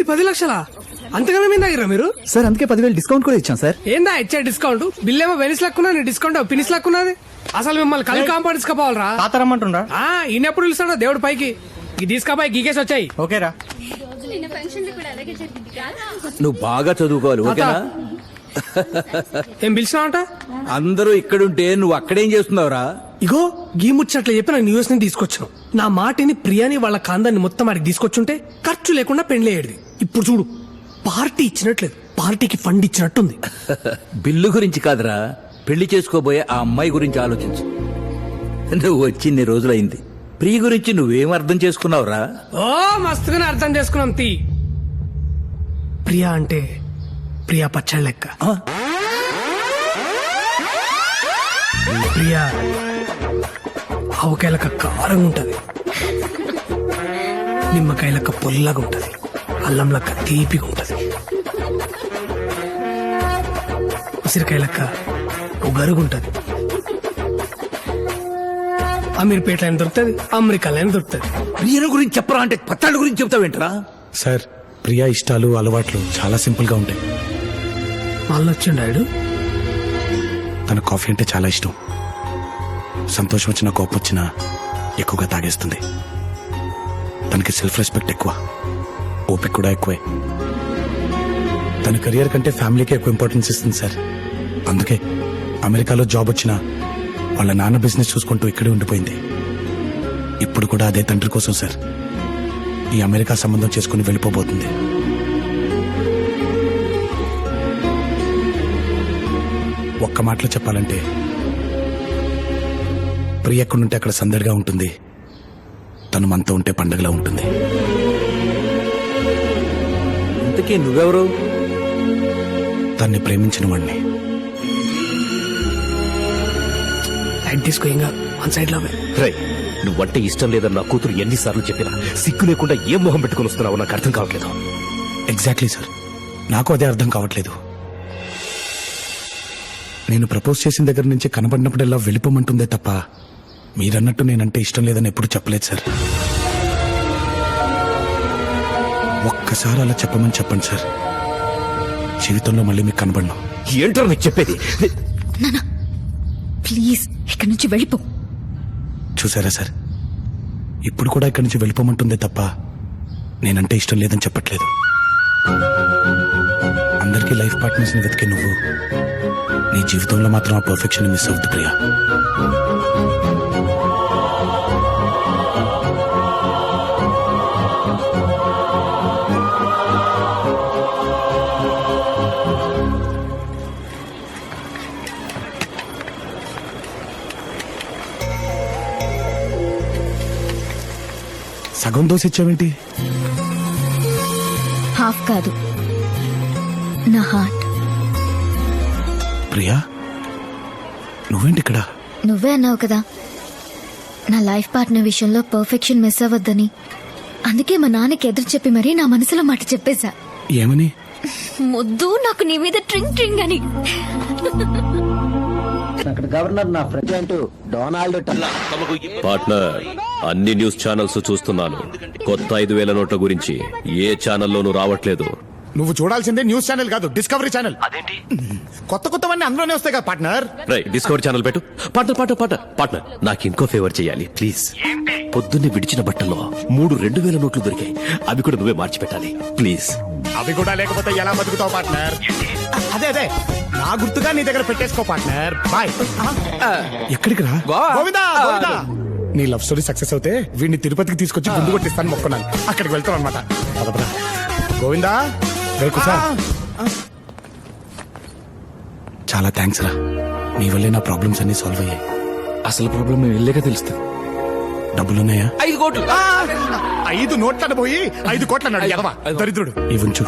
ఏంది 10 లక్షలా? అంతగానే మీద దగ్గర మీరు సార్ అందుకే 10,000 డిస్కౌంట్ కూడా ఇచ్చాం సార్. ఏందా ఇచ్చే డిస్కౌంట్? బిల్ ఏమో వెనిస్ లక్కున్నది, డిస్కౌంట్ ఫినిష్ లక్కున్నది. అసలు మిమ్మల్ని కలి కాంపౌండ్ తీసుకుపోవాలరా? తాతరమ్మంటుండ్రా? ఈయన ఎప్పుడు పిలుస్తాడో దేవుడు పైకి. ఈ తీసుకపోయి గీకేసి వచ్చాయి. ఓకేరా, నువ్వు బాగా చదువుకోవాలి, ఓకేనా? ఏం పిలిచినావంట? అందరూ ఇక్కడుంటే నువ్వు అక్కడేం చేస్తున్నావురా? ఇగో గీ ముచ్చట్లు చెప్పి నాకు న్యూస్ ని తీసుకొచ్చాను. నా మాటిని ప్రియాని వాళ్ళ కాందాన్ని మొత్తం ఆడికి తీసుకొచ్చుంటే ఖర్చు లేకుండా పెళ్లేయడిది. ఇప్పుడు చూడు, పార్టీ ఇచ్చినట్లేదు, పార్టీకి ఫండ్ ఇచ్చినట్టుంది. బిల్లు గురించి కాదురా, పెళ్లి చేసుకోబోయే ఆ అమ్మాయి గురించి ఆలోచించు. నువ్వు వచ్చి ఇన్ని రోజులైంది, ప్రియ గురించి నువ్వేం అర్థం చేసుకున్నావురా? ఓ మస్తుగానే అర్థం చేసుకున్నాం. ప్రియా అంటే ప్రియా పచ్చడి లెక్క. ప్రియా ఆవకాయలక కారంగా ఉంటది, నిమ్మకాయలక పొల్లగా ఉంటది, అల్లం లెక్క తీపిగా ఉంటది, ఉసిరికాయలక్క ఉగరుగుంటది. అమీర్పేటలో అయినా దొరుకుతుంది, అమెరికాలో అయినా దొరుకుతుంది. ప్రియల గురించి చెప్పరా అంటే పత్తాళ్ళ గురించి చెప్తావేంట్రా? సార్, ప్రియా ఇష్టాలు అలవాట్లు చాలా సింపుల్ గా ఉంటాయి. మళ్ళీ వచ్చిండాడు. తన కాఫీ అంటే చాలా ఇష్టం. సంతోషం వచ్చినా కోపం వచ్చినా ఎక్కువగా తాగేస్తుంది. తనకి సెల్ఫ్ రెస్పెక్ట్ ఎక్కువ, ఓపిక కూడా ఎక్కువే. తన కెరియర్ కంటే ఫ్యామిలీకి ఎక్కువ ఇంపార్టెన్స్ ఇస్తుంది సార్. అందుకే అమెరికాలో జాబ్ వచ్చినా వాళ్ళ నాన్న బిజినెస్ చూసుకుంటూ ఇక్కడే ఉండిపోయింది. ఇప్పుడు కూడా అదే తండ్రి కోసం సార్ ఈ అమెరికా సంబంధం చేసుకుని వెళ్ళిపోబోతుంది. ఒక్క మాటలో చెప్పాలంటే ప్రియ ఎక్కడుంటే అక్కడ సందడిగా ఉంటుంది, తను మనతో ఉంటే పండగలా ఉంటుంది. ఇంతకీ నువ్వెవరు? తన్ని ప్రేమించిన వాడిని. లైట్ తీసుకో, ఇంకా వన్ సైడ్ లో రై, నువ్వంటే ఇష్టం లేదని నా కూతురు ఎన్నిసార్లు చెప్పినా సిగ్గు లేకుండా ఏం మొహం పెట్టుకుని వస్తున్నావు నాకు అర్థం కావట్లేదు. ఎగ్జాక్ట్లీ సార్, నాకు అదే అర్థం కావట్లేదు. నేను ప్రపోజ్ చేసిన దగ్గర నుంచి కనబడినప్పుడల్లా వెళ్ళిపోమంటుందే తప్ప మీరన్నట్టు నేనంటే ఇష్టం లేదని ఎప్పుడు చెప్పలేదు సార్. ఒక్కసారి అలా చెప్పమని చెప్పండి సార్, జీవితంలో మళ్ళీ మీకు కనబడను. ఏంటో నీకు చెప్పేది? ప్లీజ్ ఇక్కడి నుంచి వెళ్ళిపో. చూసారా సార్, ఇప్పుడు కూడా ఇక్కడి నుంచి వెళ్ళిపోమంటుందే తప్ప నేనంటే ఇష్టం లేదని చెప్పట్లేదు. అందరికీ లైఫ్ పార్ట్నర్స్ ని వెతికే నువ్వు నీ జీవితంలో మాత్రం ఆ పర్ఫెక్షన్ మిస్ అవుతుంది ప్రియా. సగం దోశ ఇచ్చావేంటి? హాఫ్ కాదు, నా హార్ట్. ప్రియా, నువ్వేంటి ఇక్కడ? నువ్వే అన్నావు కదా నా లైఫ్ పార్ట్నర్ విషయంలో పర్ఫెక్షన్ మిస్ అవ్వద్దని. అందుకే మా నాన్నకి ఎదురు చెప్పి మరీ నా మనసులో మాట చెప్పేశా. ఏమని? ముద్దు నాకు నీ మీద ట్రింగ్ ట్రింగ్ అని. అక్కడ గవర్నర్ నా ప్రెసిడెంట్ డొనాల్డ్ ట్రంప్. పార్ట్నర్, అన్ని న్యూస్ ఛానల్స్ చూస్తున్నాను. కొత్త 5,000 నోట్ల గురించి ఏ ఛానల్లోనూ రావట్లేదు. నువ్వు చూడాల్సిందే న్యూస్ ఛానల్ కాదు, డిస్కవరీ ఛానల్. అదేంటి? కొత్త కొత్తవన్నీ అందులోనే వస్తాయి కదా పార్ట్నర్. రైట్, డిస్కవరీ ఛానల్ పెట్టు. పార్ట్నర్ నాకు ఇంకో ఫేవర్ చేయాలి ప్లీజ్. పొద్దున్నే విడిచిన బట్టల్లో 3 2,000 నోట్లు దొరికాయి, అవి కూడా నువ్వే మార్చి పెట్టాలి ప్లీజ్. అవి కూడా లేకపోతే ఎలా బతుకుతావు పార్ట్నర్? అదే నా గుర్తుగా నీ దగ్గర పెట్టేసుకో పార్ట్నర్. బాయ్. ఎక్కడికి రా? గోవిందా. నీ లవ్ స్టోరీ సక్సెస్ అవుతే వీడిని తిరుపతికి తీసుకొచ్చి గుండు కొట్టిస్తాను మొక్కున్నాను. అక్కడికి వెళ్తాం అనమాట. గోవిందా, చాలా థ్యాంక్స్ రా, నీ వల్లే నా ప్రాబ్లమ్స్ అన్ని సాల్వ్ అయ్యాయి. అసలు ప్రాబ్లం వెళ్ళాక తెలుస్తుంది. డబ్బులున్నాయా? 5 కోట్లు. 5 నోట్లను పోయి 5 కోట్లు అన్నాడు ఎదవా దరిద్రుడు. ఇవి ఉంచు.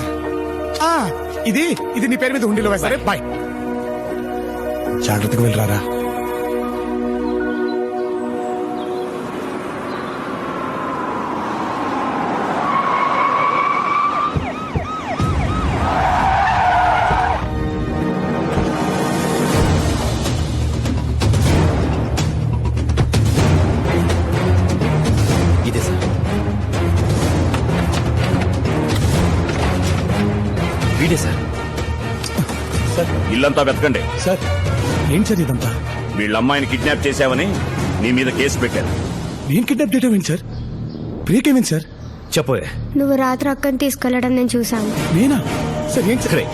ఇది నీ పేరు మీద ఉండిలో వేస్తారే. బాయ్, జాగ్రత్తగా వెళ్ళరారా. ఇల్లంతా వెతకండి. సార్ ఏంటి సార్ ఇదంతా? వీళ్ళ అమ్మాయిని కిడ్నాప్ చేశావని నీ మీద కేసు పెట్టారు. నేను కిడ్నాప్ చేయడం ఏంటి సార్? ప్రియకేమేంటి సార్? చెప్పోయే. నువ్వు రాత్రి అక్కని తీసుకెళ్లడం నేను చూశాను. నేనా సార్? ఏంటి సార్? రేయ్,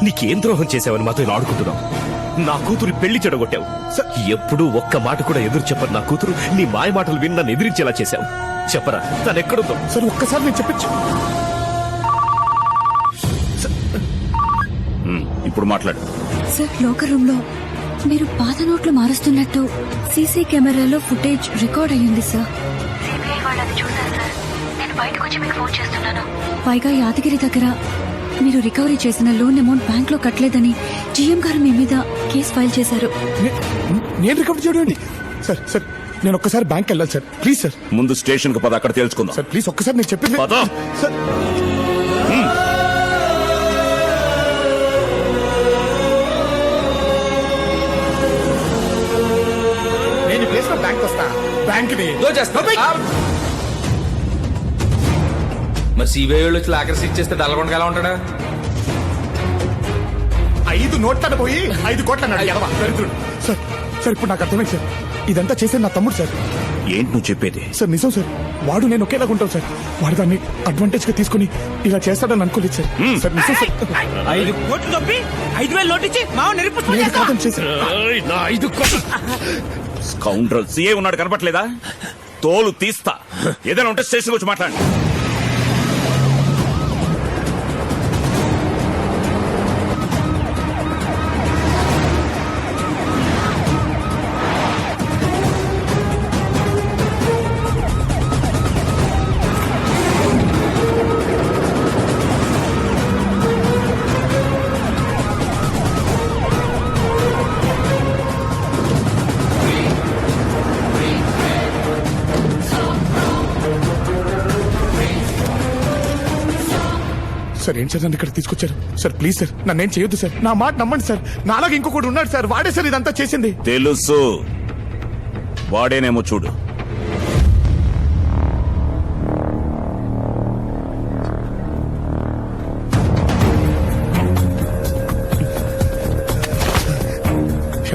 నీకేం ద్రోహం చేశావని మాతో ఇలా ఆడుకుంటున్నావు? నా కూతురు పెళ్లి చెడగొట్టావు. ఎప్పుడూ ఒక్క మాట కూడా ఎదురు చెప్పరు నా కూతురు. నీ మాయ మాటలు విని నన్ను ఎదిరించేలా చేశావు. చెప్పరా, తను ఎక్కడుందో? సార్ ఒక్కసారి నేను చెప్పచ్చు. ఇప్పుడు మాట్లాడు. సార్, లోకర్ రూమ్ లో మీరు పాత నోట్లు మారుస్తున్నట్టు సీసీ కెమెరాలో ఫుటేజ్ రికార్డ్ అయ్యింది సార్. పైగా యాదగిరి దగ్గర మీరు రికవరీ చేసిన లోన్ అమౌంట్ బ్యాంక్ లో కట్టలేదని జీఎం గారు మీ మీద కేసు ఫైల్ చేశారు. నేను రికవర్ చేయడం ఏంటి? సార్ సార్ నేను ఒక్కసారి బ్యాంక్ వెళ్ళాలి సార్. Please sir. ముందు స్టేషన్ కు పద, అక్కడ తెలుసుకుందాం. సార్ ప్లీజ్ ఒక్కసారి నేను చెప్పింది. పద. సార్ నేను ఈ ప్లేస్ లో బ్యాంక్ వస్తా. బ్యాంక్ మరి సిబిఐ వాళ్ళు వచ్చి లాకర్స్ ఇచ్చేస్తే డల్లగొండగా ఎలా ఉంటాడా? 5 నోట్లను పోయి 5 కోట్ల అన్నాడు ఎడవ దరిద్రుడు. సార్ సార్ ఇప్పుడు నాకు అర్థమైంది సార్. ఇదంతా చేసేది నా తమ్ముడు సార్. ఏంటి నువ్వు చెప్పేది? సార్ నిజం సార్. వాడు నేను ఒకేలాగా ఉంటాం సార్. వాడు దాన్ని అడ్వాంటేజ్ గా తీసుకుని ఇలా చేస్తాడని అనుకోలేదు సార్. సార్ నిజం సార్. 5 కోట్లు తప్పి 5,000 నోటిచ్చి మావ నేను కాదని చేశాను. నా 5 కోట్లు. స్కౌండ్రల్ సీఏ ఉన్నాడు, కనపట్లేదా? తోలు తీస్తా. ఏదైనా ఉంటే స్టేషన్ వచ్చి మాట్లాడండి. సార్ ఏం సార్ నన్ను ఇక్కడ తీసుకొచ్చారు? సార్ ప్లీజ్ సార్ నన్ను ఏం చేయొద్దు సార్. నా మాట నమ్మండి సార్. నాలాగా ఇంకొకటి ఉన్నాడు సార్. వాడే సార్ ఇదంతా చేసింది. తెలుసు, వాడేనేమో చూడు.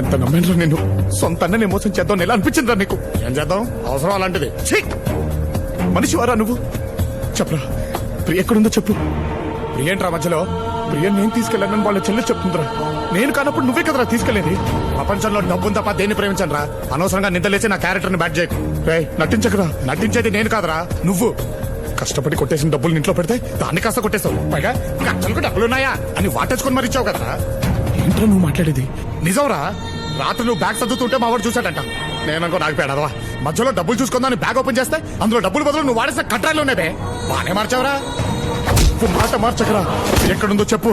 ఎంత నమ్మాను నేను. సొంత అన్ననే మోసం చేద్దాం ఎలా అనిపించిందిరా నీకు? ఏం చేద్దాం, అవసరం అలాంటిది. మనిషి వారా నువ్వు? చెప్పరా, ప్రియ ఎక్కడుందో చెప్పు. ప్రియంట్రా మధ్యలో? ప్రియ నేను తీసుకెళ్ళానని వాళ్ళ చెల్లెలు చెప్తుందిరా. నేను కానప్పుడు నువ్వే కదరా తీసుకెళ్ళేది. ప్రపంచంలో డబ్బుని తప్ప దేన్ని ప్రేమించను రా. అనవసరంగా నిద్రలేసి నా క్యారెక్టర్ ని బ్యాట్ చేయకు. నటించకరా. నటించేది నేను కాదరా, నువ్వు. కష్టపడి కొట్టేసిన డబ్బులు ఇంట్లో పెడితే దాన్ని కాస్త కొట్టేస్తావు. పైగా ఖర్చులకు డబ్బులున్నాయా అని వాటేసుకొని మరి ఇచ్చావు కదరా. ఏంట్రా నువ్వు మాట్లాడేది? నిజంరా. రాత్రి నువ్వు బ్యాగ్ సర్దుతుంటే మా వాడు చూశాడంట. నేననుకో నాకు పేడదవా. మధ్యలో డబ్బులు చూసుకుందాని బ్యాగ్ ఓపెన్ చేస్తే అందులో డబ్బులు బదులు నువ్వు వాడేసిన కట్రాలు ఉన్నావే. బానే మార్చావరా. మాట మార్చకరా. ఎక్కడుందో చెప్పు.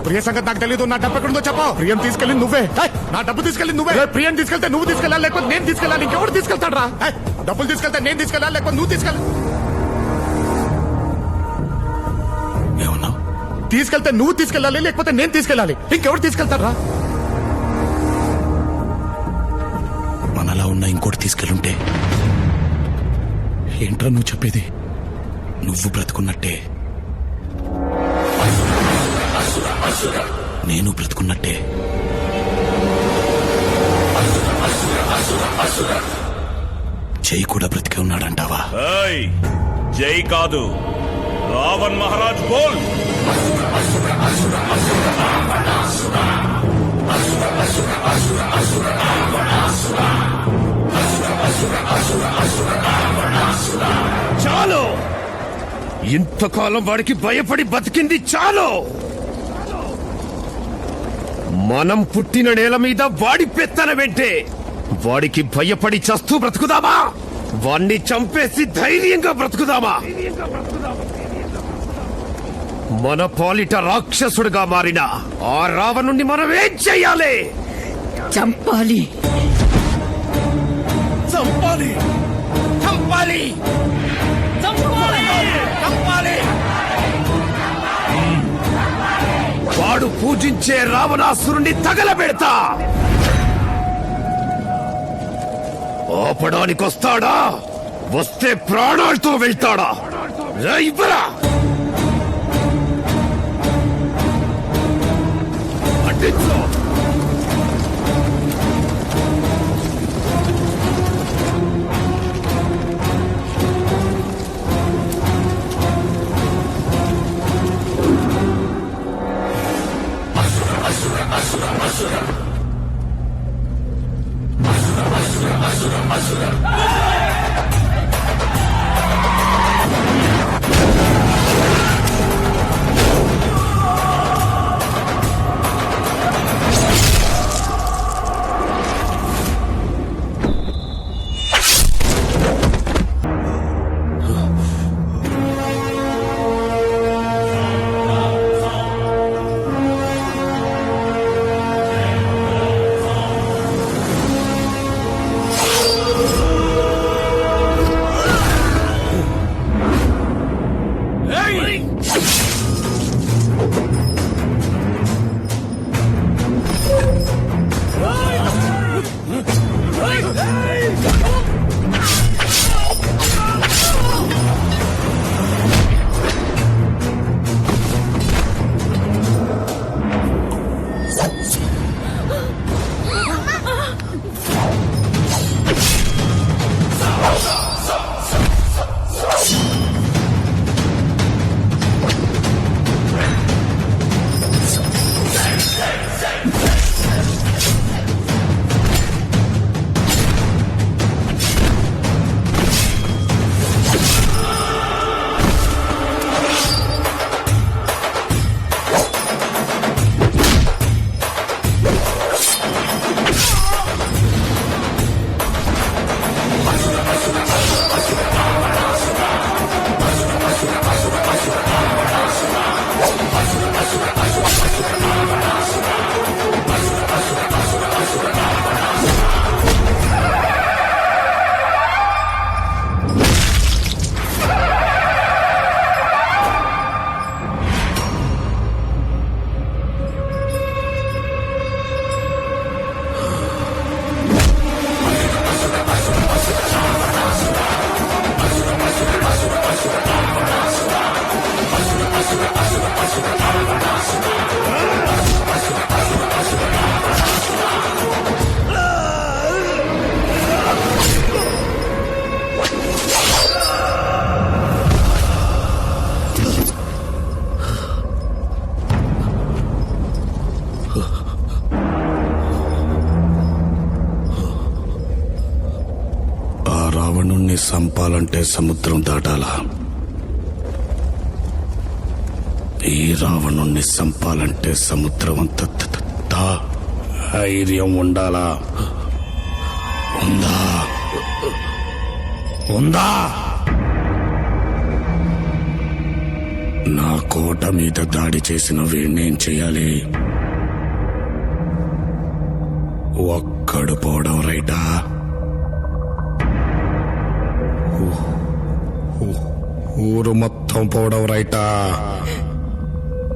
ప్రియ సంగతి నాకు తెలియదు. నా డబ్బు ఎక్కడుందో చెప్పు. ప్రియం తీసుకెళ్ళి నువ్వే. నా డబ్బు తీసుకెళ్ళి నువ్వే. ప్రియం తీసుకెళ్తే నువ్వు తీసుకెళ్ళాలి, లేకపోతే నేను తీసుకెళ్ళాలి. ఇంకెవరు తీసుకెళ్తాడు రా? డబ్బులు తీసుకెళ్తే నేను తీసుకెళ్ళాలి, లేకపోతే నువ్వు తీసుకెళ్ళాలి. ఏమన్నావు? తీసుకెళ్తే నువ్వు తీసుకెళ్ళాలి, లేకపోతే నేను తీసుకెళ్ళాలి. ఇంకెవరు తీసుకెళ్తారా? మనలా ఉన్న ఇంకోటి తీసుకెళ్ళుంటే ఏంట్రా నువ్వు చెప్పేది? నువ్వు బ్రతుకున్నట్టే, నేను బ్రతుకున్నట్టే. జై కూడా బ్రతికే ఉన్నాడంటావా? జై కాదు, రావణ్ మహారాజ్ బోల్. చాలు, ఇంతకాలం వాడికి భయపడి బతికింది చాలు. మనం పుట్టిన నేల మీద వాడి పెత్తన వెంటే వాడికి భయపడి చస్తూ బ్రతుకుదామా? వాణ్ణి చంపేసి ధైర్యంగా బ్రతుకుదామా? మన పాలిట రాక్షసుడిగా మారిన ఆ రావణుణ్ణి మనం ఏం చెయ్యాలి? చంపాలి. చంపాలి, చంపాలి, చంపాలి. వాడు పూజించే రావణాసురుణ్ణి తగలబెడతా. ఆపడానికొస్తాడా? వస్తే ప్రాణాలతో వెళ్తాడా? ఇవ్వరా? రావణుణ్ణి సంపాలంటే సముద్రం దాటాలా, ఈ రావణుణ్ణి సంపాలంటే సముద్రం అంత ధైర్యం ఉండాలా? ఉందా? ఉందా? నా కోట మీద దాడి చేసిన వీణ్ణేం చెయ్యాలి? ఒక్కడు పోవడం రైటా? ఊరు మొత్తం పోవడం రైటా?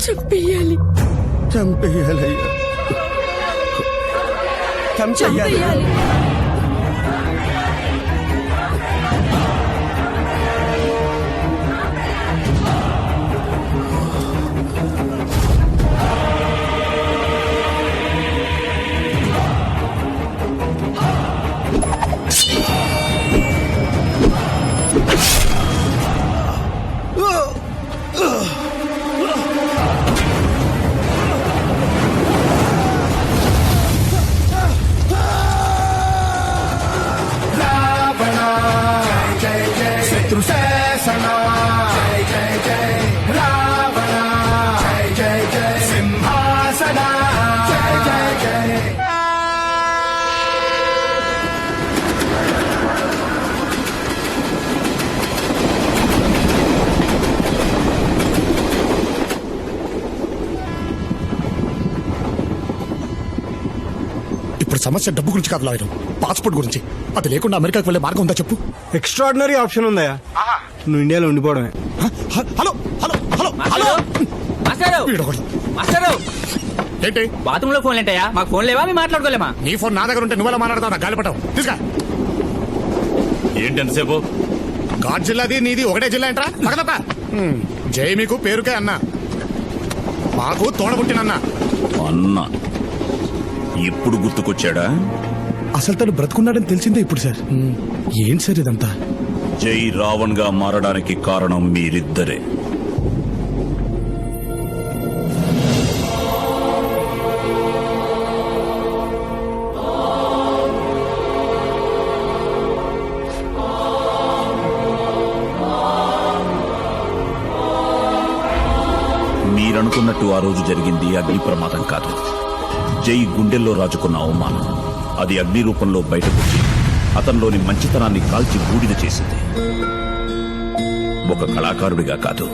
చంపేయాలి. చంపేయాలయ్యా, చంపేయాలి. ఇప్పుడు సమస్య డబ్బు గురించి కాదు లాయరు, పాస్పోర్ట్ గురించి. అది లేకుండా అమెరికాకి వెళ్ళే మార్గం ఉందా చెప్పు? ఎక్స్ట్రాడినరీ ఆప్షన్ ఉందయ్యా, నువ్వు ఇండియాలో ఉండిపోవడమే. హలో హలో హలో హలో వీడొకడు. ఏంటి బాత్రూమ్ లో ఫోన్ ఏంటయ్యా? మాకు ఫోన్ లేవా? మేము మాట్లాడుకోలేమా? నీ ఫోన్ నా దగ్గర ఉంటే నువ్వెలా మాట్లాడతావు? నా గాలిపటం తీసుకా. ఏంటి ఎంతసేపు? ఘాట్ జిల్లాది నీది ఒకటే జిల్లా ఏంట్రా? పక్కదప్ప. జై మీకు పేరుకే అన్న, మాకు తోడబుట్టినన్న. అన్న ఇప్పుడు గుర్తుకొచ్చాడా? అసలు తను బ్రతుకున్నాడని తెలిసిందే ఇప్పుడు సార్. ఏంటి సార్ ఇదంతా? జై రావణ్ గా మారడానికి కారణం మీరిద్దరే. మీరనుకున్నట్టు ఆ రోజు జరిగింది అగ్ని ప్రమాదం కాదు. జై గుండెల్లో రాజుకున్న అవమానం అది అగ్ని రూపంలో బయటకొచ్చి అతనిలోని మంచితనాన్ని కాల్చి బూడిద చేసింది. ఒక కళాకారుడిగా కాదు,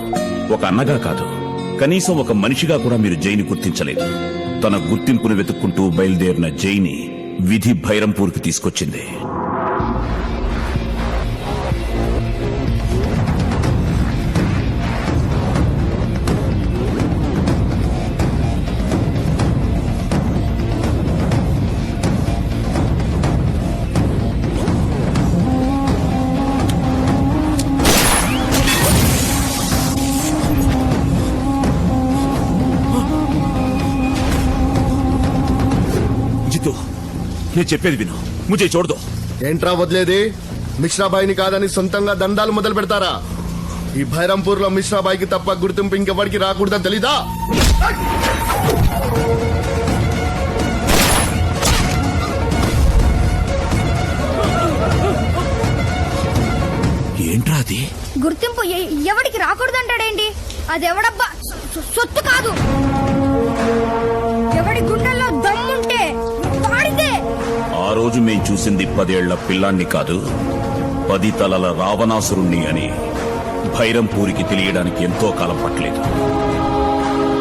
ఒక అన్నగా కాదు, కనీసం ఒక మనిషిగా కూడా మీరు జైని గుర్తించలేదు. తన గుర్తింపును వెతుక్కుంటూ బయలుదేరిన జైని విధి భైరంపూర్కి తీసుకొచ్చింది. జితు, నేను చెప్పేది విను. ముజే చూడదు. ఏంట్రా వదిలేది? మిశ్రాబాయిని కాదని సొంతంగా దండాలు మొదలు పెడతారా? ఈ భైరంపూర్ లో మిశ్రాబాయికి తప్ప గుర్తింపు ఇంకెవరికి రాకూడదని తెలీదా? ఏంట్రా అది? గుర్తింపు ఎవరికి రాకూడదంటాడేంటి? అది ఎవడబ్బా సొత్తు కాదు. ఎవడి గుండెల్లో దమ్ముంటే వాడితే. ఆ రోజు మేం చూసింది 10 ఏళ్ల పిల్లాన్ని కాదు, 10 తలల రావణాసురుణ్ణి అని భైరంపూరికి తెలియడానికి ఎంతో కాలం పట్టలేదు.